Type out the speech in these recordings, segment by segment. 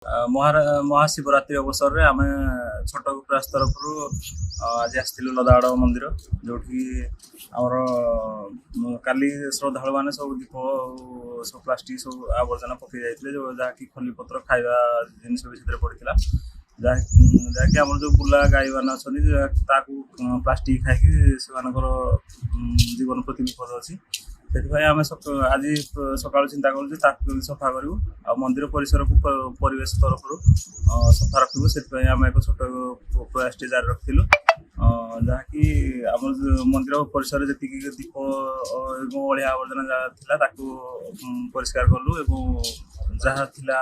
महाशिवरात्रि अवसर में आम छोट प्रयास तरफ आज आसलु लदाड़ मंदिर जो आमर काली श्रद्धा मैंने सब दीप सब प्लास्टिक सब आवर्जना पकई जाते जो जहाँकि खली पत्र खाଇବା जिनस भी पड़ता जहाँकि आम जो बुला गाई मैंने अच्छा प्लास्टिक खाई जीवन प्रति विपद अच्छी से आम आज सका चिंता करूँ सफा करूँ आ मंदिर परिसर को परिवेश तरफ सफा रखू से आम एक छोट प्रयास जारी रखिलु जहाँकि आम मंदिर परिसर जी दीप अलिया आवर्जना जहाँ परिष्कार कलु जहाँ थिला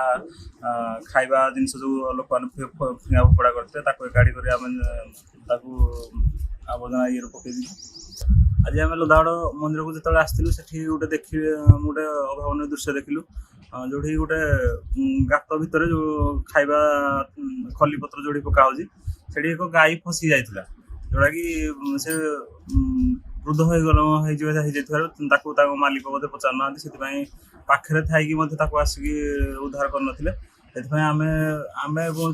खाଇବା जिनस जो लोक मैंने फिंगा फोपड़ा करते एकाठी कर आवर्जना ये पकई आज आम लदाड़ मंदिर को जो आसलु से गोटे देखी गोटे अभावन दृश्य देखिलु जो गोटे गात भितर जो खाଇବା खली पत्र जोड़ी पकाऊ से एक गाई फसी जाता जोटा कि से वृद्ध हो मालिक बोधे पचार से पाखे थी आसिक उद्धार करते आम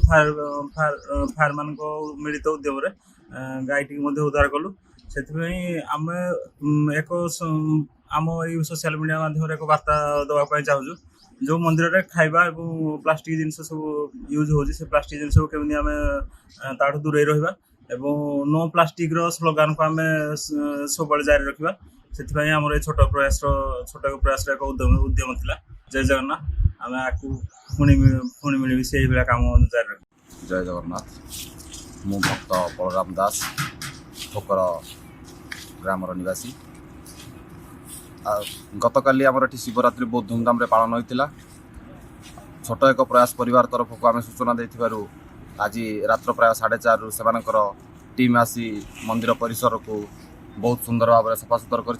फायर मान मिलित उद्यम गाईटी उद्धार कलु से आम एक आम ये सोशल मीडिया माध्यम एक वार्ता देवाई चाहूँ जो मंदिर में खाଇବା और प्लास्टिक जिनस सब यूज हो प्लास्टिक जिनस केमी आम ताठू दूरे रहा एवं नो प्लास्टिक स्लोगान को आम सब जारी रखा से आम ये छोट प्रयास एक उद्यम था जय जगन्नाथ आम आपको पुणी मिली से काम जारी रख। जय जगन्नाथ मु भक्त बलराम दास ठोकर ग्रामर निवासी गत काली आमर शिवरात्रि बहुत धूमधाम रे पालन होता छोट एक प्रयास परिवार तरफ को आम सूचना देथिबारु आज रात्र प्राय 4:30 से टीम आसी मंदिर परिसर को बहुत सुंदर भाव में सफासुतर कर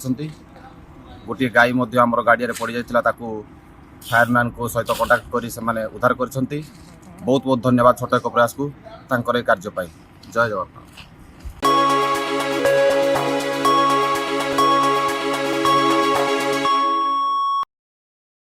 गोटे गाई आमर गाड़िया पड़ जाता फायरमैन को सहित कंटाक्ट कर उद्धार कर बहुत बहुत धन्यवाद छोट एक प्रयास को कार्य जय जगन्नाथ।